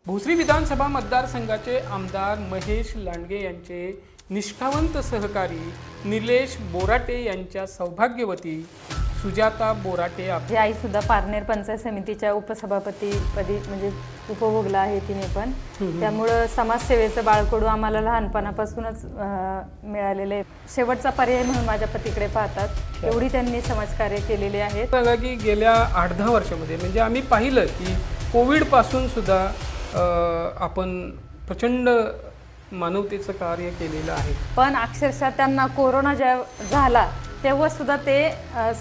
भोसरी विधानसभा मतदारसंघाचे आमदार महेश लांडगे यांचे निष्ठावंत सहकारी निलेश बोराटे यांच्या सौभाग्यवती सुजाता बोराटे माझी आई सुद्धा पारनेर पंचायत समितीच्या उपसभापतीपदी म्हणजे उपभोगला आहे तिने पण. त्यामुळं समाजसेवेचं बाळकडू आम्हाला लहानपणापासूनच मिळालेलं आहे. शेवटचा पर्याय म्हणून माझ्या पतीकडे पाहतात एवढी त्यांनी समाजकार्य केलेले आहे. सांगा की गेल्या 8-10 वर्षामध्ये म्हणजे आम्ही पाहिलं की कोविडपासून सुद्धा आपण प्रचंड मानवतेचं कार्य केलेलं आहे. पण अक्षरशः त्यांना कोरोना झाला तेव्हा सुद्धा ते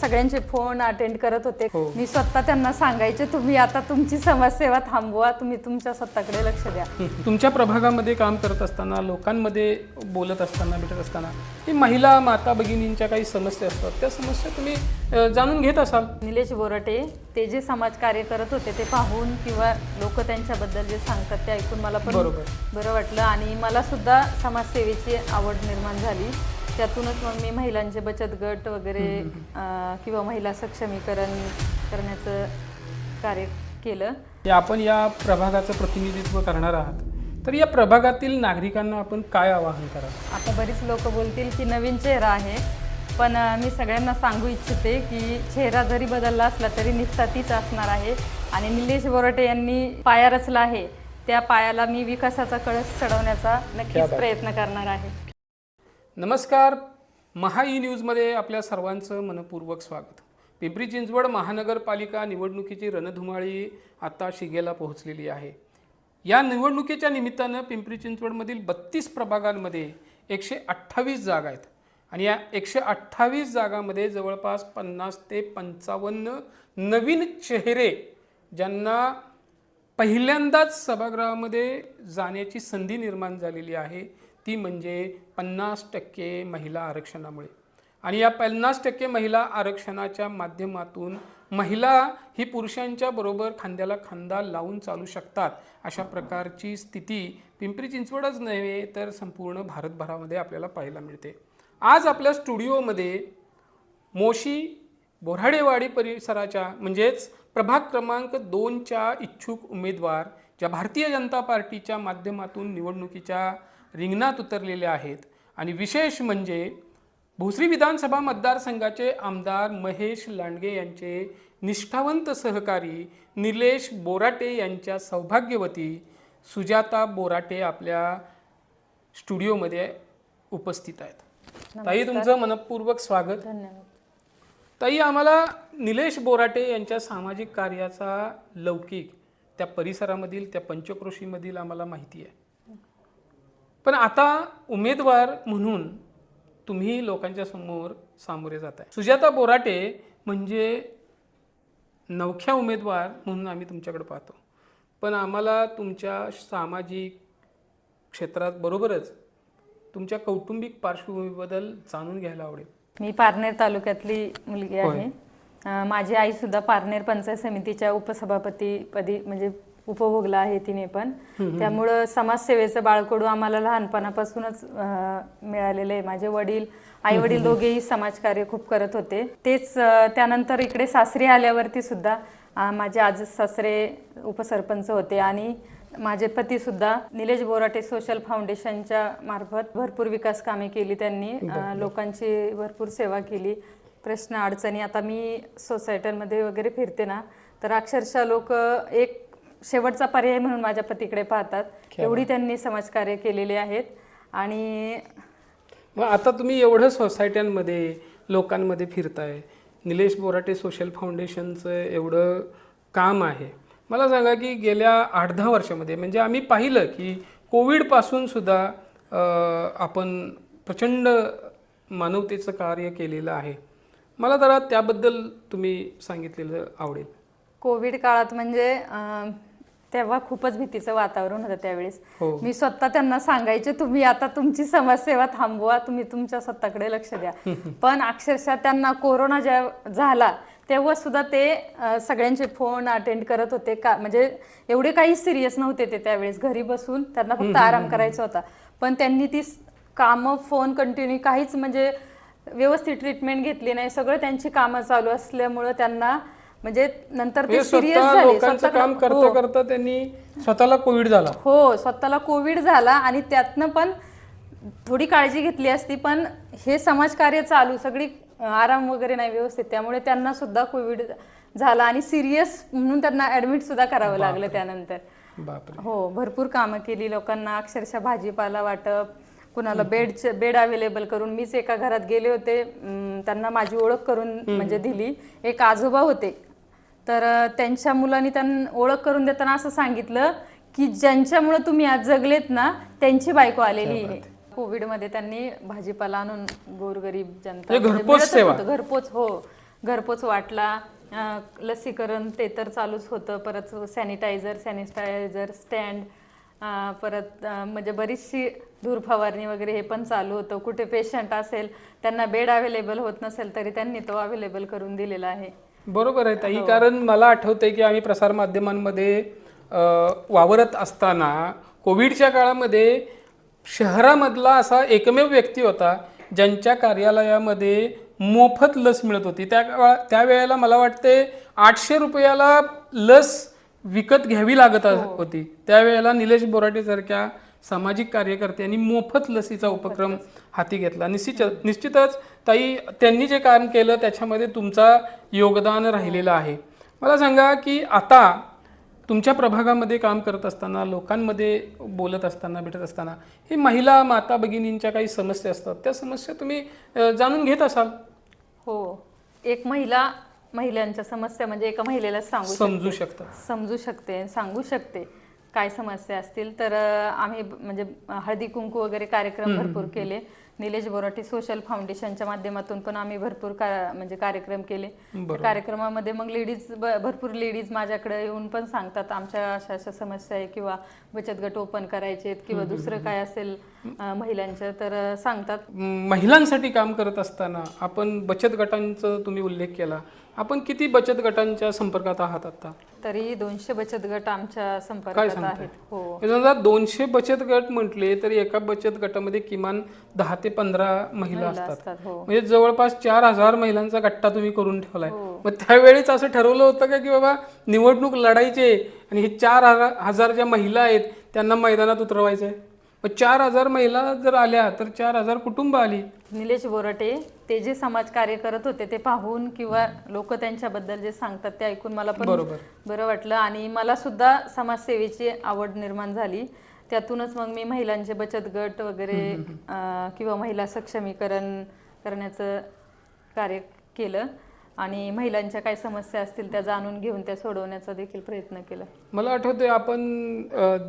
सगळ्यांचे फोन अटेंड करत होते. मी स्वतः त्यांना सांगायचे तुम्ही आता तुमची समाजसेवा थांबवा, तुम्ही तुमच्या स्वतःकडे लक्ष द्या. तुमच्या प्रभागामध्ये काम करत असताना, लोकांमध्ये बोलत असताना, भेटत असताना ही महिला माता भगिनींच्या काही समस्या असतात, त्या समस्या तुम्ही जाणून घेत असाल. निलेश बोराटे ते जे समाजकार्य करत होते ते पाहून किंवा लोक त्यांच्याबद्दल जे सांगतात ते ऐकून मला पण बरं वाटलं आणि मला सुद्धा समाजसेवेची आवड निर्माण झाली. त्यातूनच मग मी महिलांचे बचत गट वगैरे किंवा महिला सक्षमीकरण करण्याचं कार्य केलं. आपण या प्रभागाचं प्रतिनिधित्व करणार आहात, तर या प्रभागातील नागरिकांना आपण काय आवाहन कराल? आता बरीच लोक बोलतील की नवीन चेहरा आहे, पण मी सगळ्यांना सांगू इच्छिते की चेहरा जरी बदलला असला तरी निष्ठा तीच असणार आहे. आणि निलेश बोराटे यांनी पाया रचला आहे, त्या पायाला मी विकासाचा कळस चढवण्याचा नक्कीच प्रयत्न करणार आहे. नमस्कार, महा ई न्यूजमध्ये आपल्या सर्वांचं मनपूर्वक स्वागत. पिंपरी चिंचवड महानगरपालिका निवडणुकीची रणधुमाळी आता शिगेला पोहोचलेली आहे. या निवडणुकीच्या निमित्तानं पिंपरी चिंचवडमधील 32 प्रभागांमध्ये 128 जागा आहेत आणि या 128 जागांमध्ये जवळपास 50 ते 55 नवीन चेहरे ज्यांना पहिल्यांदाच सभागृहामध्ये जाण्याची संधी निर्माण झालेली आहे, ती म्हणजे 50% महिला आरक्षणामुळे. आणि या 50% महिला आरक्षणाच्या माध्यमातून महिला ही पुरुषांच्या बरोबर खांद्याला खांदा लावून चालू शकतात, अशा प्रकारची स्थिती पिंपरी चिंचवडच नव्हे तर संपूर्ण भारतभरामध्ये आपल्याला पाहायला मिळते. आज आपल्या स्टुडिओमध्ये मोशी बोऱ्हाडेवाडी परिसराच्या म्हणजेच प्रभाग क्रमांक 2च्या इच्छुक उमेदवार ज्या भारतीय जनता पार्टीच्या माध्यमातून निवडणुकीच्या रिंगणात उतरलेले आहेत आणि विशेष म्हणजे भोसरी विधानसभा मतदारसंघाचे आमदार महेश लांडगे यांचे निष्ठावंत सहकारी निलेश बोराटे यांच्या सौभाग्यवती सुजाता बोराटे आपल्या स्टुडिओमध्ये उपस्थित आहेत. ताई, तुमचं मनपूर्वक स्वागत. धन्यवाद. ताई, आम्हाला निलेश बोराटे यांच्या सामाजिक कार्याचा लौकिक त्या परिसरामधील, त्या पंचक्रोशीमधील आम्हाला माहिती आहे, पण आता उमेदवार म्हणून तुम्ही लोकांच्या समोर सामोरे जात आहे. सुजाता बोराटे म्हणजे नवख्या उमेदवार म्हणून आम्ही तुमच्याकडे पाहतो, पण आम्हाला तुमच्या सामाजिक क्षेत्रात बरोबरच तुमच्या कौटुंबिक पार्श्वभूमीबद्दल जाणून घ्यायला आवडेल. मी पारनेर तालुक्यातली मुलगी आहे. माझी आई सुद्धा पारनेर पंचायत समितीच्या उपसभापतीपदी म्हणजे उपभोगला आहे तिने पण. त्यामुळं समाजसेवेचं बाळकडू आम्हाला लहानपणापासूनच मिळालेलं आहे. माझे आई वडील दोघेही समाजकार्य खूप करत होते. तेच त्यानंतर इकडे सासरी आल्यावरती सुद्धा माझे आजी सासरे उपसरपंच होते आणि माझे पती सुद्धा निलेश बोराटे सोशल फाउंडेशनच्या मार्फत भरपूर विकास कामे केली त्यांनी. लोकांची भरपूर सेवा केली. प्रश्न अडचणी, आता मी सोसायट्यांमध्ये वगैरे फिरते ना, तर अक्षरशः लोक एक शेवटचा पर्याय म्हणून माझ्या पतीकडे पाहतात एवढी त्यांनी समाजकार्य केलेले आहेत. आणि मग आता तुम्ही एवढं सोसायट्यांमध्ये लोकांमध्ये फिरताय, निलेश बोराटे सोशल फाउंडेशनचं एवढं काम आहे, मला सांगा की गेल्या 8-10 वर्षामध्ये म्हणजे आम्ही पाहिलं की कोविडपासून सुद्धा आपण प्रचंड मानवतेचं कार्य केलेलं आहे. मला जरा त्याबद्दल तुम्ही सांगितलेलं आवडेल. कोविड काळात म्हणजे तेव्हा खूपच भीतीचं वातावरण होतं त्यावेळेस. मी स्वतः त्यांना सांगायचे तुम्ही आता तुमची समाजसेवा थांबवा, तुम्ही तुमच्या स्वतःकडे लक्ष द्या. पण अक्षरशः त्यांना कोरोना झाला तेव्हा सुद्धा ते सगळ्यांचे फोन अटेंड करत होते. म्हणजे एवढे काही सिरियस नव्हते ते त्यावेळेस. घरी बसून त्यांना फक्त आराम करायचा होता, पण त्यांनी ती कामं फोन कंटिन्यू काहीच म्हणजे व्यवस्थित ट्रीटमेंट घेतली नाही. सगळं त्यांची कामं चालू असल्यामुळं त्यांना म्हणजे नंतर ते म्हणजे सिरियस स्वतः झाले. लोकांचं काम करता करता त्यांनी स्वतःला कोविड झाला. हो, स्वतःला कोविड झाला आणि त्यातनं पण थोडी काळजी घेतली असती, पण हे समाजकार्य चालू सगळी आराम वगैरे नाही व्यवस्थित, त्यामुळे त्यांना सुद्धा कोविड झाला आणि सिरियस म्हणून त्यांना ऍडमिट सुद्धा करावं लागलं त्यानंतर. बापरे. हो, भरपूर कामं केली लोकांना, अक्षरशः भाजीपाला वाटप, कुणाला बेड अवेलेबल करून. मीच एका घरात गेले होते, त्यांना माझी ओळख करून म्हणजे दिली. एक आजोबा होते, तर त्यांच्या मुलांनी त्यांना ओळख करून देताना असं सांगितलं की ज्यांच्यामुळे तुम्ही आज जगलेत ना त्यांची बायको आलेली आहे. कोविडमध्ये त्यांनी भाजीपाला आणून गोरगरीब जनता घरपोच सेवा. घरपोच, हो, घरपोच वाटला. लसीकरण ते तर चालूच होतं, परत सॅनिटायझर स्टँड, परत म्हणजे बरीचशी धूर फवारणी वगैरे हे पण चालू होतं. कुठे पेशंट असेल त्यांना बेड अवेलेबल होत नसेल तरी त्यांनी तो अवेलेबल करून दिलेला आहे. बरोबर आहे ताई, कारण मला आठवतंय की आम्ही प्रसारमाध्यमांमध्ये वावरत असताना कोविडच्या काळामध्ये शहरामधला असा एकमेव व्यक्ती होता ज्यांच्या कार्यालयामध्ये मोफत लस मिळत होती. त्यावेळेला मला वाटते 800 रुपयाला लस विकत घ्यावी लागत होती. त्यावेळेला निलेश बोराटेसारख्या सामाजिक कार्यकर्त्यांनी मोफत लसीचा उपक्रम हाती घेतला. निश्चितच ताई, त्यांनी जे काम केलं त्याच्यामध्ये तुमचा योगदान राहिलेलं आहे. मला सांगा की आता तुमच्या प्रभागामध्ये काम करत असताना, लोकांमध्ये बोलत असताना, भेटत असताना, ही महिला माता भगिनींच्या काही समस्या असतात, त्या समस्या तुम्ही जाणून घेत असाल. हो, एक महिलांच्या समस्या म्हणजे एका महिलेला समजू शकते, सांगू शकते काय समस्या असतील. तर आम्ही म्हणजे हळदी कुंकू वगैरे कार्यक्रम भरपूर केले. निलेश बोराटे सोशल फाउंडेशनच्या माध्यमातून पण आम्ही भरपूर म्हणजे कार्यक्रम केले. कार्यक्रमामध्ये मग भरपूर लेडीज माझ्याकडे येऊन पण सांगतात आमच्या अशा अशा समस्या आहे, किंवा बचत गट ओपन करायचे किंवा दुसरं काय असेल महिलांचं तर सांगतात. महिलांसाठी काम करत असताना आपण बचत गटांचा तुम्ही उल्लेख केला, आपण किती बचत गटांच्या संपर्कात आहात आता? तरी 200 बचत गट आमच्या संपर्कात आहेत. हो, समजा 200 बचत गट म्हटले तरी एका बचत गटामध्ये किमान 10 ते 15 महिला असतात. म्हणजे जवळपास 4000 महिलांचा गट्टा तुम्ही करून ठेवलाय. मग त्यावेळीच असं ठरवलं होतं का की बाबा निवडणूक लढायचे आणि हे 4000 ज्या महिला आहेत त्यांना मैदानात उतरवायचंय? मग 4000 महिला जर आल्या तर 4000 कुटुंब आली. निलेश बोराटे ते जे समाज कार्य करत होते ते पाहून किंवा लोक त्यांच्याबद्दल जे सांगतात ते ऐकून मला पण बरं वाटलं आणि मला सुद्धा समाजसेवेची आवड निर्माण झाली. त्यातूनच मग मी महिलांचे बचत गट वगैरे किंवा महिला सक्षमीकरण करण्याचं कार्य केलं आणि महिलांच्या काय समस्या असतील त्या जाणून घेऊन त्या सोडवण्याचा देखील प्रयत्न केला. मला आठवते आपण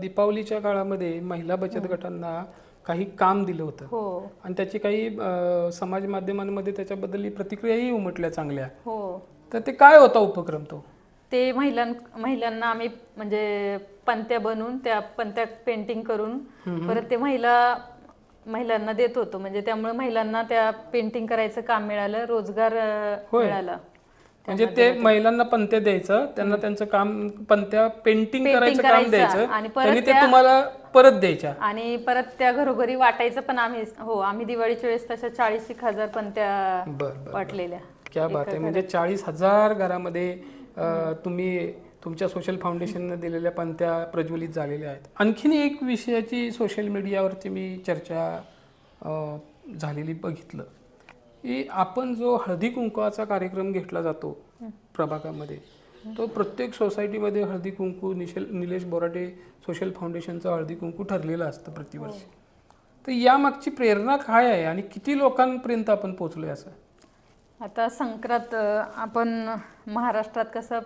दीपावलीच्या काळामध्ये महिला बचत गटांना काही काम दिलं होतं. हो, आणि त्याची काही समाज माध्यमांमध्ये त्याच्याबद्दल प्रतिक्रियाही उमटल्या चांगल्या. हो, तर ते काय होता उपक्रम तो? ते महिलांना आम्ही म्हणजे पंत्या बनवून त्या पंत्या पेंटिंग करून परत ते महिलांना देत होतो. म्हणजे त्यामुळे महिलांना त्या पेंटिंग करायचं काम मिळालं, रोजगार मिळाला. म्हणजे ते महिलांना पंत्या द्यायचं, त्यांना त्यांचं काम पंत्या पेंटिंग करायचं काम द्यायचं आणि ते तुम्हाला परत द्यायच्या आणि परत त्या घरोघरी वाटायचं पण आम्ही दिवाळीच्या वेळेस तशा 40,000 पंत्या वाटलेल्या. क्या बात आहे. म्हणजे 40,000 घरामध्ये तुम्ही तुमच्या सोशल फाउंडेशनने दिलेल्या पंत्या प्रज्वलित झालेल्या आहेत. आणखीन एक विषयाची सोशल मीडियावरती मी चर्चा झालेली बघितलं की आपण जो हळदी कुंकवाचा कार्यक्रम घेतला जातो प्रभागामध्ये, तो प्रत्येक सोसायटीमध्ये हळदी कुंकू निलेश बोराटे सोशल फाउंडेशनचं हळदी कुंकू ठरलेलं असतं प्रतिवर्षी. तर यामागची प्रेरणा काय आहे आणि किती लोकांपर्यंत आपण पोहोचलोय असं? आता संक्रांत आपण महाराष्ट्रात कसं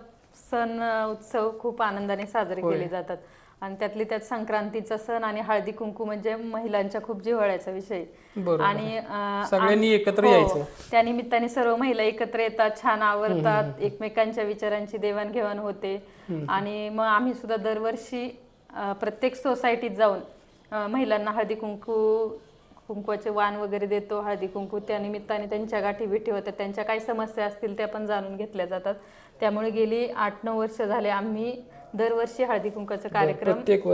सण उत्सव खूप आनंदाने साजरे केले जातात आणि त्यातली त्यात संक्रांतीचा सण आणि हळदी कुंकू म्हणजे महिलांच्या खूप जिव्हाळ्याचा विषय आणि सगळ्यांनी एकत्र यायचं. त्या निमित्ताने सर्व महिला एकत्र येतात, छान आवरतात, एकमेकांच्या विचारांची देवाणघेवाण होते आणि मग आम्ही सुद्धा दरवर्षी प्रत्येक सोसायटीत जाऊन महिलांना हळदी कुंकवाचे वाण वगैरे देतो. हळदी कुंकू त्या निमित्ताने त्यांच्या गाठी भेटी होतात, त्यांच्या काही समस्या असतील त्या पण जाणून घेतल्या जातात. त्यामुळे गेली 8-9 वर्ष झाले आम्ही दरवर्षी हळदी कुंकवाचा कार्यक्रम प्रत्येक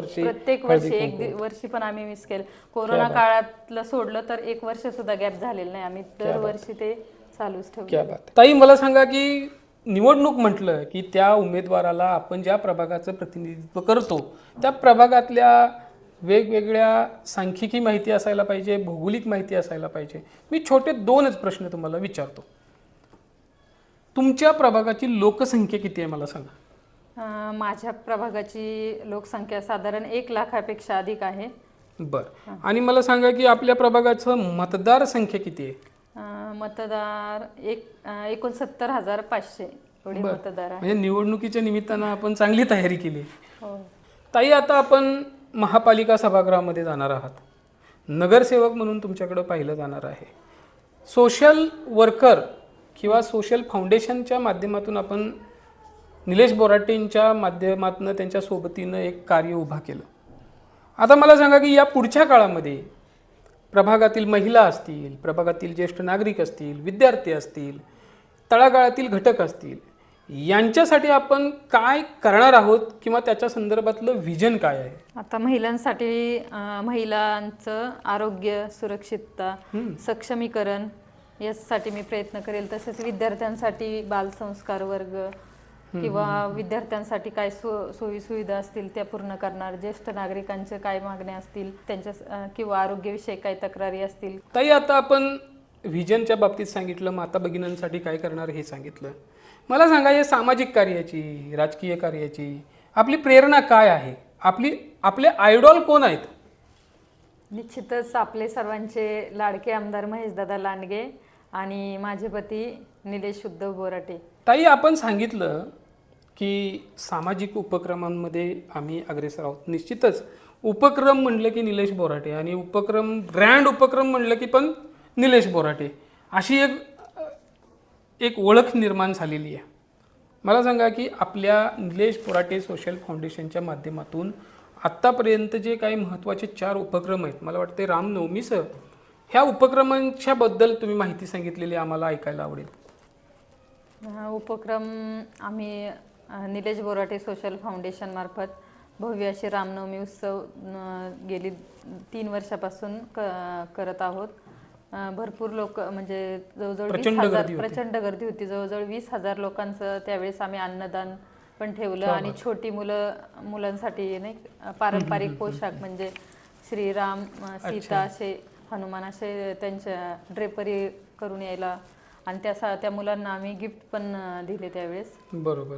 वर्षी एक वर्षी पण आम्ही मिस केलं. कोरोना काळातलं सोडलं तर 1 वर्ष सुद्धा गॅप झालेलं नाही. आम्ही दरवर्षी ते चालूच ठेवलं. ताई मला सांगा की निवडणूक म्हटलं की त्या उमेदवाराला आपण ज्या प्रभागाचं प्रतिनिधित्व करतो त्या प्रभागातल्या वेगवेगळ्या सांख्यिकी माहिती असायला पाहिजे, भौगोलिक माहिती असायला पाहिजे. मी छोटे 2च प्रश्न तुम्हाला विचारतो. तुमच्या प्रभागाची लोकसंख्या किती आहे मला सांगा. माझ्या प्रभागाची लोकसंख्या साधारण 1 लाखापेक्षा अधिक आहे. बरं. आणि मला सांगा की आपल्या प्रभागाचं मतदार संख्या किती आहे. मतदार 69,500 एवढे मतदार आहे. म्हणजे निवडणुकीच्या निमित्तानं आपण चांगली तयारी केली. हो. ताई, आता आपण महापालिका सभागृहामध्ये जाणार आहात. नगरसेवक म्हणून तुमच्याकडे पाहिलं जाणार आहे. सोशल वर्कर किंवा सोशल फाउंडेशनच्या माध्यमातून आपण निलेश बोराटेंच्या माध्यमातून त्यांच्या सोबतीनं एक कार्य उभा केलं. आता मला सांगा की या पुढच्या काळामध्ये प्रभागातील महिला असतील, प्रभागातील ज्येष्ठ नागरिक असतील, विद्यार्थी असतील, तळागाळातील घटक असतील, यांच्यासाठी आपण काय करणार आहोत किंवा त्याच्या संदर्भातलं व्हिजन काय आहे. आता महिलांसाठी महिलांचं आरोग्य, सुरक्षितता, सक्षमीकरण यासाठी मी प्रयत्न करेल. तसेच विद्यार्थ्यांसाठी बालसंस्कार वर्ग किंवा विद्यार्थ्यांसाठी काय सोयी सुविधा असतील त्या पूर्ण करणार. ज्येष्ठ नागरिकांचे काय मागण्या असतील त्यांच्या किंवा आरोग्यविषयक काही तक्रारी असतील. ताई, आता आपण व्हिजनच्या बाबतीत सांगितलं, माता भगिनींसाठी काय करणार हे सांगितलं. मला सांगा, या सामाजिक कार्याची, राजकीय कार्याची आपली प्रेरणा काय आहे. आपले आयडॉल कोण आहेत. निश्चितच आपले सर्वांचे लाडके आमदार महेशदादा लांडगे आणि माझे पती निलेश उद्धव बोराटे. ताई, आपण सांगितलं की सामाजिक उपक्रमांमध्ये आम्ही अग्रेसर आहोत. निश्चितच उपक्रम म्हणलं की निलेश बोराटे आणि ब्रँड उपक्रम म्हणलं की पण निलेश बोराटे अशी एक ओळख निर्माण झालेली आहे. मला सांगा की आपल्या निलेश बोराटे सोशल फाउंडेशनच्या माध्यमातून आत्तापर्यंत जे काही महत्त्वाचे 4 उपक्रम आहेत, मला वाटते रामनवमीसह ह्या उपक्रमांच्या बद्दल तुम्ही माहिती सांगितलेली आम्हाला ऐकायला आवडेल. उपक्रम आम्ही निलेश बोराटे सोशल फाउंडेशन मार्फत भव्य अशी रामनवमी उत्सव गेली 3 वर्षापासून करत आहोत. भरपूर लोक म्हणजे जवळजवळ 20,000 प्रचंड गर्दी होती. जवळजवळ 20,000 लोकांचं त्यावेळेस आम्ही अन्नदान पण ठेवलं आणि छोटी मुलांसाठी नाही पारंपरिक पोशाख म्हणजे श्रीराम, सीता असे, हनुमान असे त्यांच्या ड्रेपरी करून यायला आणि त्या मुलांना आम्ही गिफ्ट पण दिले त्यावेळेस. बरोबर.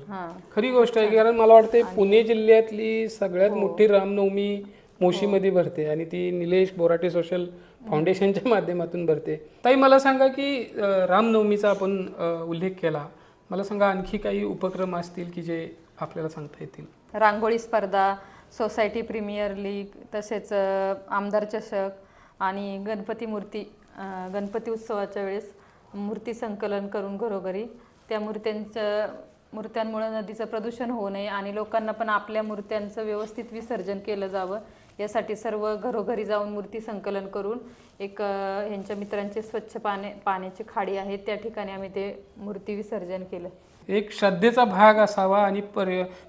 खरी गोष्ट आहे, कारण मला वाटते पुणे जिल्ह्यातली सगळ्यात मोठी रामनवमी मोशीमध्ये भरते आणि ती निलेश बोराटे सोशल फाउंडेशनच्या माध्यमातून भरते. ताई, मला सांगा की रामनवमीचा आपण उल्लेख केला. मला सांगा आणखी काही उपक्रम असतील की जे आपल्याला सांगता येतील. रांगोळी स्पर्धा, सोसायटी प्रीमियर लीग, तसेच आमदार चषक आणि गणपती उत्सवाच्या वेळेस मूर्ती संकलन करून घरोघरी त्या मूर्त्यांमुळे नदीचं प्रदूषण होऊ नये आणि लोकांना पण आपल्या मूर्त्यांचं व्यवस्थित विसर्जन केलं जावं यासाठी सर्व घरोघरी जाऊन मूर्ती संकलन करून एक ह्यांच्या मित्रांचे स्वच्छ पाण्याची खाडी आहे त्या ठिकाणी आम्ही ते मूर्ती विसर्जन केलं. एक श्रद्धेचा भाग असावा आणि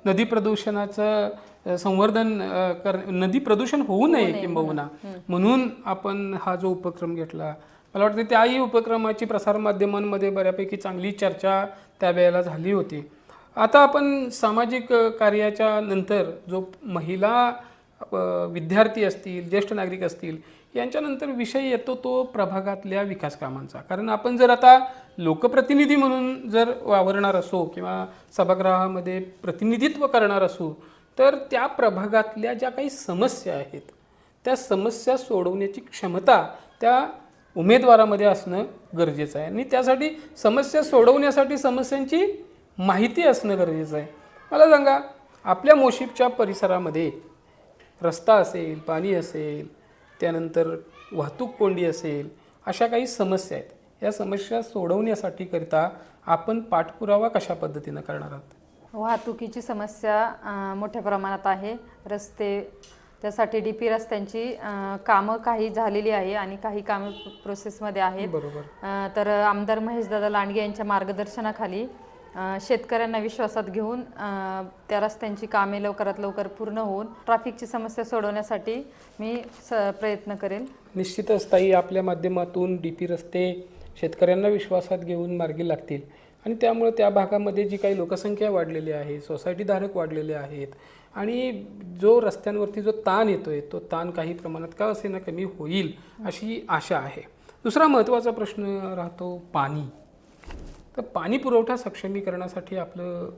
नदी प्रदूषणाचं संवर्धन नदी प्रदूषण होऊ नये किंबहुना म्हणून आपण हा जो उपक्रम घेतला. मला वाटतं त्याही उपक्रमाची प्रसारमाध्यमांमध्ये बऱ्यापैकी चांगली चर्चा त्यावेळेला झाली होती. आता आपण सामाजिक कार्याच्या नंतर जो महिला, विद्यार्थी असतील, ज्येष्ठ नागरिक असतील यांच्यानंतर विषय येतो तो प्रभागातल्या विकास कामांचा. कारण आपण जर आता लोकप्रतिनिधी म्हणून जर वावरणार असो किंवा सभागृहामध्ये प्रतिनिधित्व करणार असू तर त्या प्रभागातल्या ज्या काही समस्या आहेत त्या समस्या सोडवण्याची क्षमता त्या उमेदवारामध्ये असणं गरजेचं आहे आणि त्यासाठी समस्या सोडवण्यासाठी समस्यांची माहिती असणं गरजेचं आहे. मला सांगा, आपल्या मोशीच्या परिसरामध्ये रस्ता असेल, पाणी असेल, त्यानंतर वाहतूक कोंडी असेल, अशा काही समस्या आहेत. या समस्या सोडवण्यासाठी करता आपण पाठपुरावा कशा पद्धतीनं करणार आहात. वाहतुकीची समस्या मोठ्या प्रमाणात आहे. रस्ते त्यासाठी DP रस्त्यांची कामं काही झालेली आहे आणि काही कामं प्रोसेसमध्ये आहेत. बरोबर. तर आमदार महेशदादा लांडगे यांच्या मार्गदर्शनाखाली शेतकऱ्यांना विश्वासात घेऊन त्या रस्त्यांची कामे लवकरात लवकर पूर्ण होऊन ट्रॅफिकची समस्या सोडवण्यासाठी मी प्रयत्न करेन. निश्चितच ताई, आपल्या माध्यमातून DP रस्ते शेतकऱ्यांना विश्वासात घेऊन मार्गी लागतील आणि त्यामुळे त्या भागामध्ये जी काही लोकसंख्या वाढलेली आहे, सोसायटीधारक वाढलेले आहेत आणि जो रस्त्यांवरती जो ताण येतोय तो ताण काही प्रमाणात का असेना कमी होईल अशी आशा आहे. दुसरा महत्त्वाचा प्रश्न राहतो पाणी. तर पाणी पुरवठा सक्षमीकरणासाठी आपलं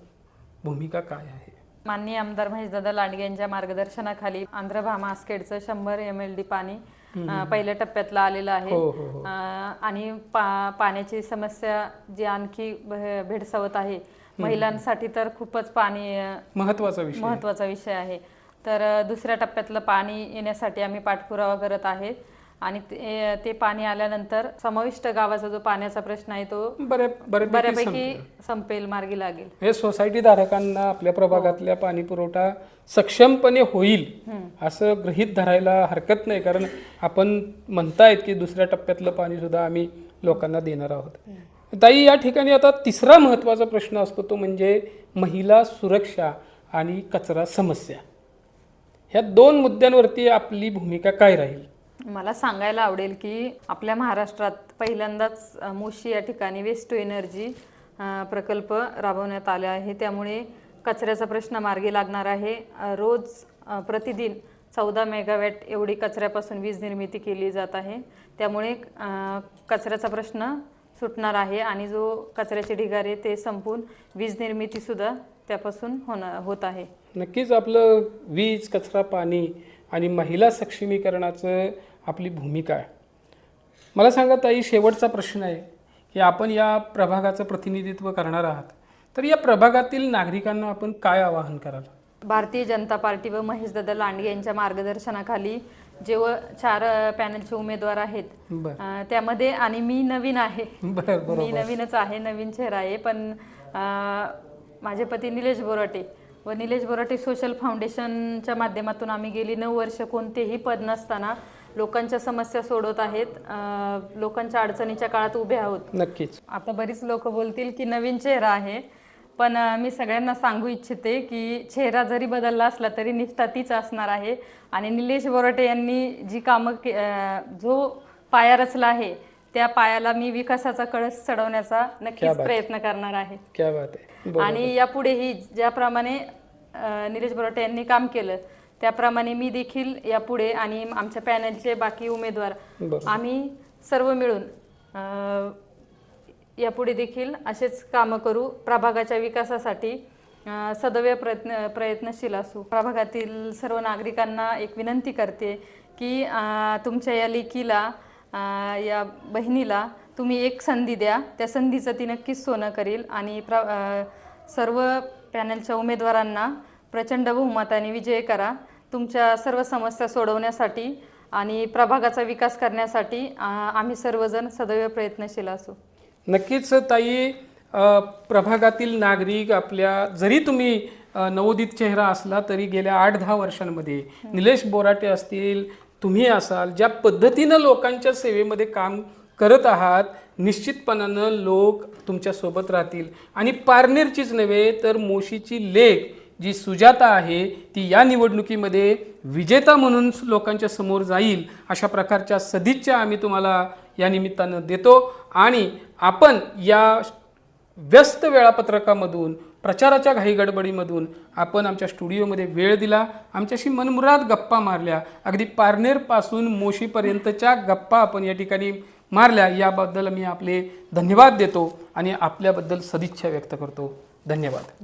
भूमिका काय आहे? माननीय आमदार महेशदादा लांडगे यांच्या मार्गदर्शनाखाली आंध्रभा मास्केडचं 100 MLD पाणी पहिल्या टप्प्यातलं आलेलं आहे. आणि पाण्याची समस्या जी आणखी भेडसावत आहे महिलांसाठी तर खूपच पाणी महत्त्वाचा विषय आहे. तर दुसऱ्या टप्प्यातलं पाणी येण्यासाठी आम्ही पाठपुरावा करत आहे आणि ते पाणी आल्यानंतर समाविष्ट गावाचा जो पाण्याचा प्रश्न आहे तो बऱ्यापैकी संपेल, मार्गी लागेल. हे सोसायटी धारकांना आपल्या प्रभागातल्या पाणी पुरवठा सक्षमपणे होईल असं गृहीत धरायला हरकत नाही, कारण आपण म्हणतायत की दुसऱ्या टप्प्यातलं पाणी सुद्धा आम्ही लोकांना देणार आहोत. ताई, या ठिकाणी आता तिसरा महत्त्वाचा प्रश्न असतो तो म्हणजे महिला सुरक्षा आणि कचरा समस्या. ह्या 2 मुद्द्यांवरती आपली भूमिका काय राहील? मला सांगायला आवडेल की आपल्या महाराष्ट्रात पहिल्यांदाच मोशी या ठिकाणी वेस्ट टू एनर्जी प्रकल्प राबवण्यात आला आहे. त्यामुळे कचऱ्याचा प्रश्न मार्गी लागणार आहे. रोज प्रतिदिन 14 मेगावॅट एवढी कचऱ्यापासून वीज निर्मिती केली जात आहे. त्यामुळे कचऱ्याचा प्रश्न सुटणार आहे आणि जो कचऱ्याचे ढिगारे आहे ते संपून वीज निर्मितीसुद्धा त्यापासून होत आहे. नक्कीच आपलं वीज, कचरा, पाणी आणि महिला सक्षमीकरणाचं आपली भूमिका आहे. मला सांगा ताई, शेवटचा प्रश्न आहे की आपण या प्रभागाचं प्रतिनिधित्व करणार आहात, तर या प्रभागातील नागरिकांना आपण काय आवाहन कराल? भारतीय जनता पार्टी व महेशदादा लांडगे यांच्या मार्गदर्शनाखाली जे 4 पॅनलचे उमेदवार आहेत त्यामध्ये, आणि मी नवीन आहे, मी नवीनच आहे, नवीन चेहरा आहे, पण माझे पती निलेश बोराटे व निलेश बोराटे सोशल फाउंडेशनच्या माध्यमातून आम्ही गेली 9 वर्ष कोणतेही पद नसताना लोकांच्या समस्या सोडवत आहेत, लोकांच्या अडचणीच्या काळात उभे आहोत. नक्कीच. आता बरीच लोक बोलतील की नवीन चेहरा आहे, पण मी सगळ्यांना सांगू इच्छिते की चेहरा जरी बदलला असला तरी निष्ठा तीच असणार आहे. आणि निलेश बोराटे यांनी जी कामं जो पाया रचला आहे त्या पायाला मी विकासाचा कळस चढवण्याचा नक्कीच प्रयत्न करणार आहे. क्या बात आहे. आणि यापुढेही ज्याप्रमाणे निलेश बोराटे यांनी काम केलं त्याप्रमाणे मी देखील यापुढे आणि आमच्या पॅनलचे बाकी उमेदवार आम्ही सर्व मिळून यापुढे देखील असेच कामं करू. प्रभागाच्या विकासासाठी सदैव प्रयत्नशील असू. प्रभागातील सर्व नागरिकांना एक विनंती करते की तुमच्या या लेकीला, या बहिणीला तुम्ही एक संधी द्या, त्या संधीचं ती नक्कीच सोनं करेल. आणि सर्व पॅनलच्या उमेदवारांना प्रचंड बहुमताने विजय करा. तुमच्या सर्व समस्या सोडवण्यासाठी आणि प्रभागाचा विकास करण्यासाठी आम्ही सर्वजण सदैव प्रयत्नशील असू. नक्कीच ताई, प्रभागातील नागरिक आपल्या, जरी तुम्ही नवोदित चेहरा असला तरी गेल्या 8-10 वर्षांमध्ये निलेश बोराटे असतील, तुम्ही असाल, ज्या पद्धतीनं लोकांच्या सेवेमध्ये काम करत आहात, निश्चितपणानं लोक तुमच्या सोबत राहतील. आणि पारनेरचीच नव्हे तर मोशीची लेक जी सुजाता आहे ती या निवडणुकीमध्ये विजेता म्हणून लोकांच्या समोर जाईल, अशा प्रकारच्या सदिच्छा आम्ही तुम्हाला या निमित्तानं देतो. आणि आपण या व्यस्त वेळापत्रकामधून, प्रचाराच्या घाईगडबडीमधून आपण आमच्या स्टुडिओमध्ये वेळ दिला, आमच्याशी मनमुराद गप्पा मारल्या, अगदी पारनेरपासून मोशीपर्यंतच्या गप्पा आपण या ठिकाणी मारल्या, याबद्दल मी आपले धन्यवाद देतो आणि आपल्याबद्दल सदिच्छा व्यक्त करतो. धन्यवाद.